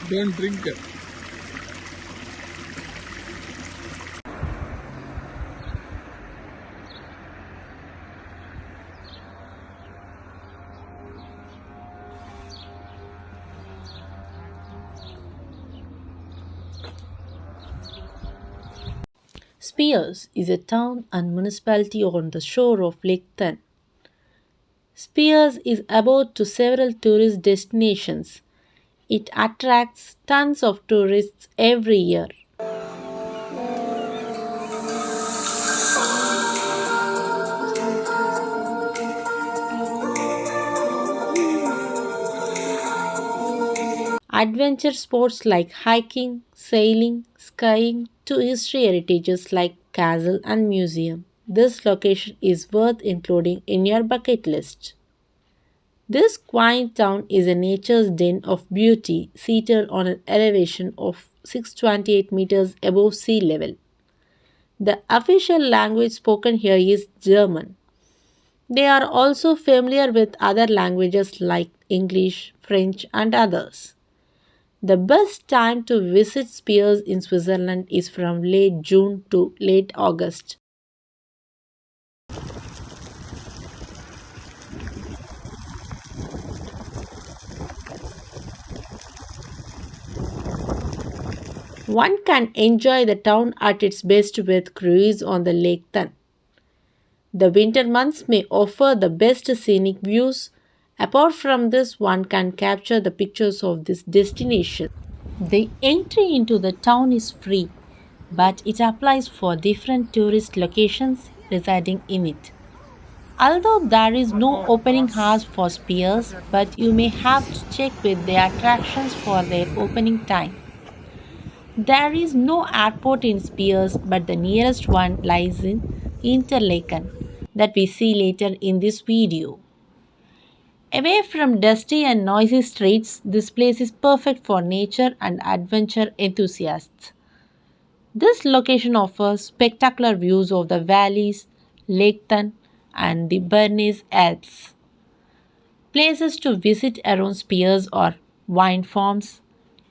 Don't drink. Spears is a town and municipality on the shore of Lake Thun. Spears is about to several tourist destinations. It attracts tons of tourists every year. Adventure sports like hiking, sailing, skiing to history heritages like castle and museum. This location is worth including in your bucket list. This quaint town is a nature's den of beauty seated on an elevation of 628 meters above sea level. The official language spoken here is German. They are also familiar with other languages like English, French, and others. The best time to visit Spears in Switzerland is from late June to late August. One can enjoy the town at its best with cruise on the Lake Thun. The winter months may offer the best scenic views. Apart from this, one can capture the pictures of this destination. The entry into the town is free, but it applies for different tourist locations residing in it. Although there is no opening hours for Spears, but you may have to check with the attractions for their opening time. There is no airport in Spears, but the nearest one lies in Interlaken that we see later in this video. Away from dusty and noisy streets, this place is perfect for nature and adventure enthusiasts. This location offers spectacular views of the valleys, Lake Thun, and the Bernese Alps. Places to visit around Spears are wine farms,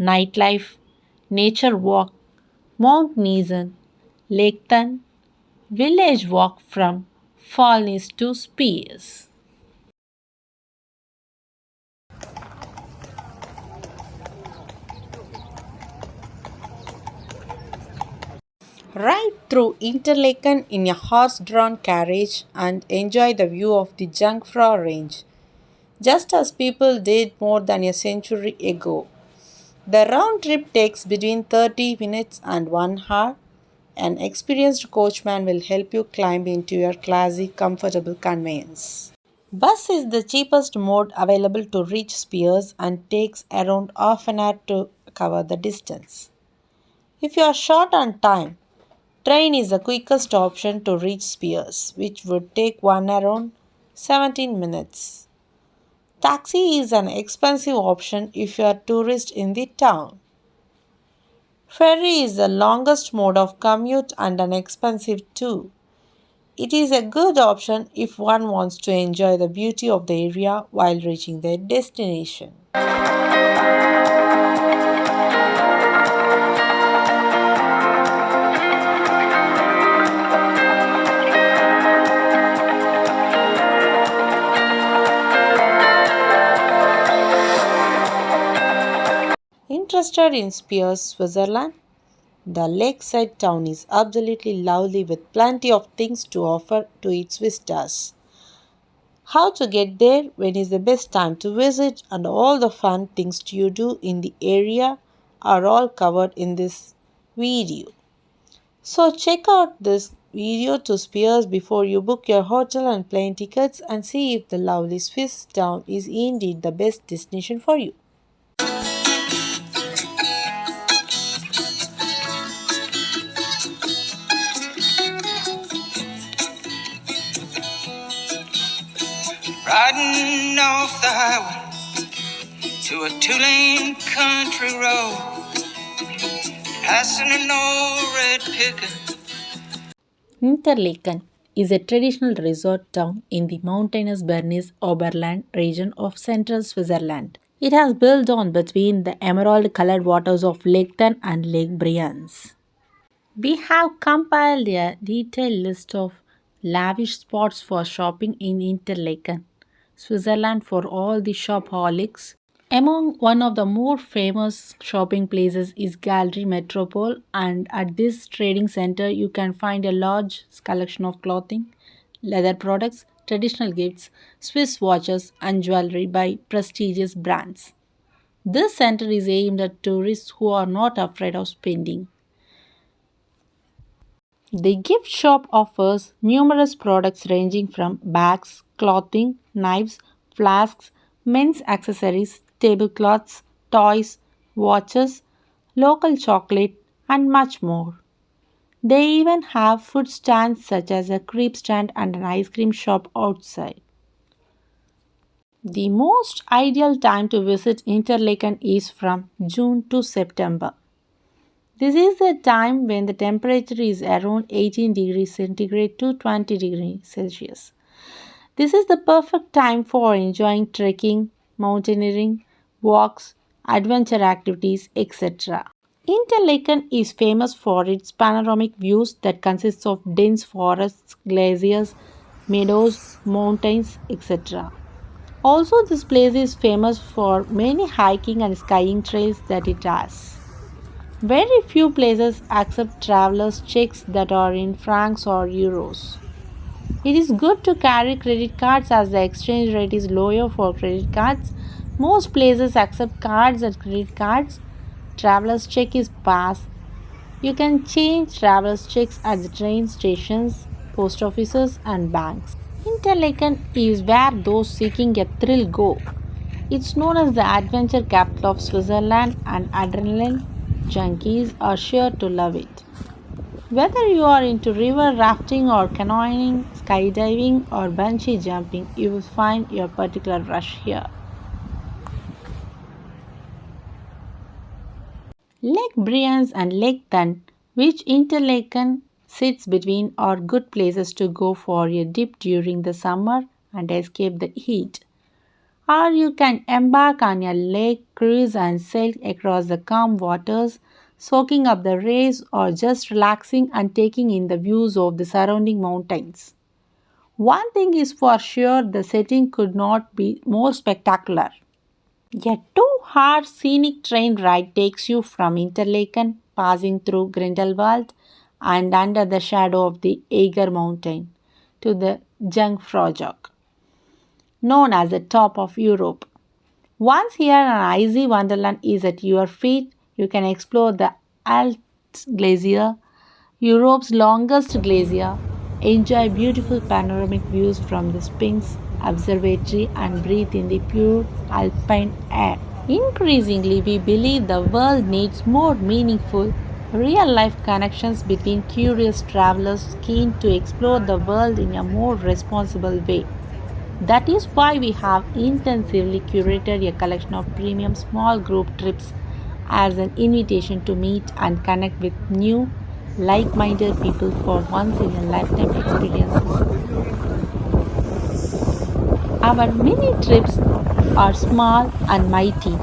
nightlife, nature walk, Mount Neeson, Lake Thun, village walk from Fallness to Spears. Ride through Interlaken in a horse drawn carriage and enjoy the view of the Jungfrau Range, just as people did more than a century ago. The round trip takes between 30 minutes and 1 hour. An experienced coachman will help you climb into your classy, comfortable conveyance. Bus is the cheapest mode available to reach Spears and takes around half an hour to cover the distance. If you are short on time, train is the quickest option to reach Spears, which would take one around 17 minutes. Taxi is an expensive option if you are a tourist in the town. Ferry is the longest mode of commute and an expensive too. It is a good option if one wants to enjoy the beauty of the area while reaching their destination. Interested in Spears, Switzerland? The lakeside town is absolutely lovely with plenty of things to offer to its visitors. How to get there, when is the best time to visit, and all the fun things you do in the area are all covered in this video. So check out this video to Spears before you book your hotel and plane tickets and see if the lovely Swiss town is indeed the best destination for you. Riding off the highway to a two-lane country road, passing an old red pickup. Interlaken is a traditional resort town in the mountainous Bernese Oberland region of central Switzerland. It has built on between the emerald colored waters of Lake Thun and Lake Briance. We have compiled a detailed list of lavish spots for shopping in Interlaken, Switzerland for all the shopaholics. Among one of the more famous shopping places is Gallery Metropole, and at this trading center you can find a large collection of clothing, leather products, traditional gifts, Swiss watches and jewelry by prestigious brands. This center is aimed at tourists who are not afraid of spending. The gift shop offers numerous products ranging from bags, clothing, knives, flasks, men's accessories, tablecloths, toys, watches, local chocolate, and much more. They even have food stands such as a crepe stand and an ice cream shop outside. The most ideal time to visit Interlaken is from June to September. This is the time when the temperature is around 18 degrees centigrade to 20 degrees Celsius. This is the perfect time for enjoying trekking, mountaineering, walks, adventure activities, etc. Interlaken is famous for its panoramic views that consists of dense forests, glaciers, meadows, mountains, etc. Also, this place is famous for many hiking and skiing trails that it has. Very few places accept travelers' checks that are in francs or euros. It is good to carry credit cards as the exchange rate is lower for credit cards. Most places accept cards and credit cards. Traveler's check is pass. You can change traveler's checks at the train stations, post offices, and banks. Interlaken is where those seeking a thrill go. It's known as the adventure capital of Switzerland, and adrenaline junkies are sure to love it. Whether you are into river rafting or canoeing, skydiving, or bungee jumping, you will find your particular rush here. Lake Briance and Lake Thun, which Interlaken sits between, are good places to go for a dip during the summer and escape the heat. Or you can embark on a lake cruise and sail across the calm waters, soaking up the rays or just relaxing and taking in the views of the surrounding mountains. One thing is for sure, the setting could not be more spectacular. A 2 hour scenic train ride takes you from Interlaken, passing through Grindelwald and under the shadow of the Eiger Mountain, to the Jungfraujoch, known as the top of Europe. Once here, an icy wonderland is at your feet. You can explore the Alps Glacier, Europe's longest glacier, enjoy beautiful panoramic views from the Sphinx Observatory, and breathe in the pure alpine air. Increasingly, we believe the world needs more meaningful, real life connections between curious travelers keen to explore the world in a more responsible way. That is why we have intensively curated a collection of premium small group trips as an invitation to meet and connect with new, like minded people for once in a lifetime experiences. Our mini trips are small and mighty.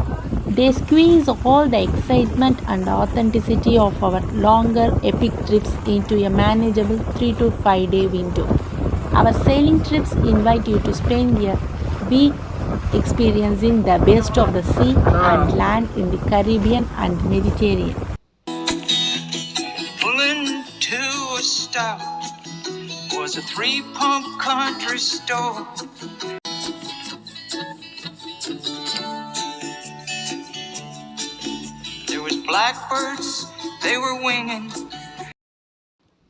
They squeeze all the excitement and authenticity of our longer epic trips into a manageable 3 to 5 day window. Our sailing trips invite you to spend a week experiencing the best of the sea and land in the Caribbean and Mediterranean. Pulling to a stop was a three-pump country store. There was blackbirds, they were winging.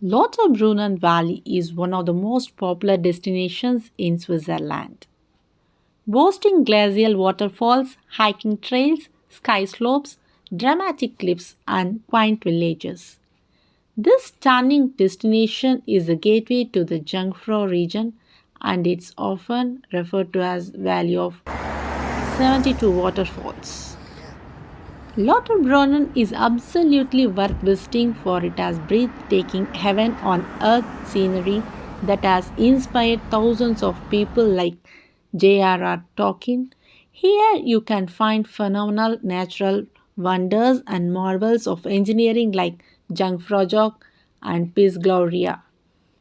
Lauterbrunnen Valley is one of the most popular destinations in Switzerland, boasting glacial waterfalls, hiking trails, ski slopes, dramatic cliffs, and quaint villages. This stunning destination is the gateway to the Jungfrau region, and it's often referred to as Valley of 72 Waterfalls. Lauterbrunnen is absolutely worth visiting, for it has breathtaking heaven on earth scenery that has inspired thousands of people like J.R.R. Tolkien. Here you can find phenomenal natural wonders and marvels of engineering like Jungfraujoch and Piz Gloria,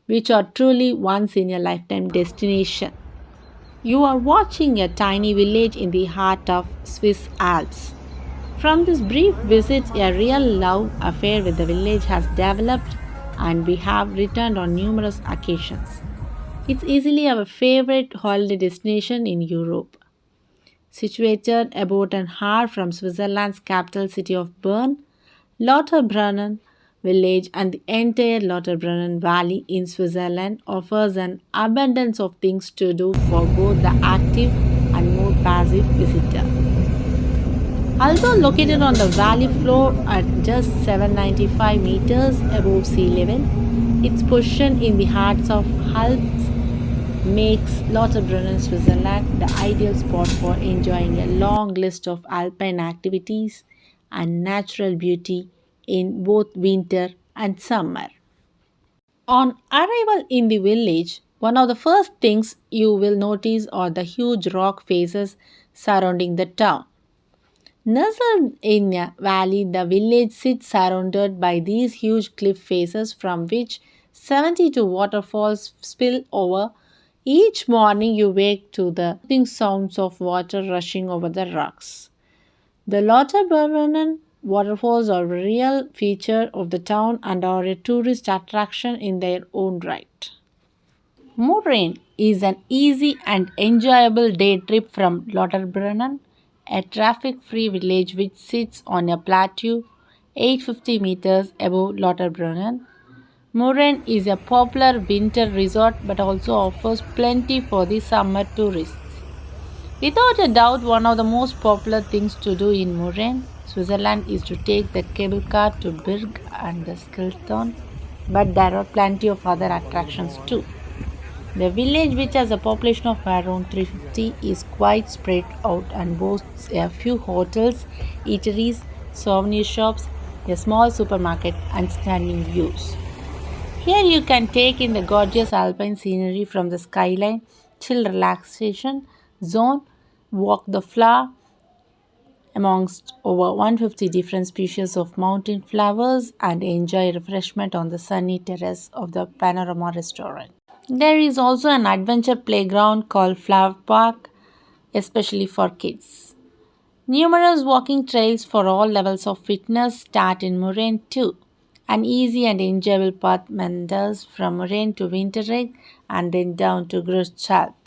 which are truly once in a lifetime destination. You are watching a tiny village in the heart of Swiss Alps. From this brief visit, a real love affair with the village has developed, and we have returned on numerous occasions. It's easily our favorite holiday destination in Europe. Situated about an hour from Switzerland's capital city of Bern, Lauterbrunnen village and the entire Lauterbrunnen Valley in Switzerland offers an abundance of things to do for both the active and more passive visitor. Although located on the valley floor at just 795 meters above sea level, its position in the heart of Alps makes Lauterbrunnen, Switzerland, the ideal spot for enjoying a long list of alpine activities and natural beauty in both winter and summer. On arrival in the village, one of the first things you will notice are the huge rock faces surrounding the town. Nestled in a valley, the village sits surrounded by these huge cliff faces from which 72 waterfalls spill over. Each morning you wake to the soothing sounds of water rushing over the rocks. The Lauterbrunnen waterfalls are a real feature of the town and are a tourist attraction in their own right. Moraine is an easy and enjoyable day trip from Lauterbrunnen, a traffic-free village which sits on a plateau 850 meters above Lauterbrunnen. Moraine is a popular winter resort but also offers plenty for the summer tourists. Without a doubt, one of the most popular things to do in Moraine, Switzerland, is to take the cable car to Berg and the Skeleton, but there are plenty of other attractions too. The village, which has a population of around 350, is quite spread out and boasts a few hotels, eateries, souvenir shops, a small supermarket, and stunning views. Here you can take in the gorgeous alpine scenery from the skyline, chill relaxation zone, walk the floor amongst over 150 different species of mountain flowers, and enjoy refreshment on the sunny terrace of the Panorama restaurant. There is also an adventure playground called Flower Park, especially for kids. Numerous walking trails for all levels of fitness start in Moraine too. An easy and enjoyable path meanders from Moraine to Winterberg and then down to Großschalp.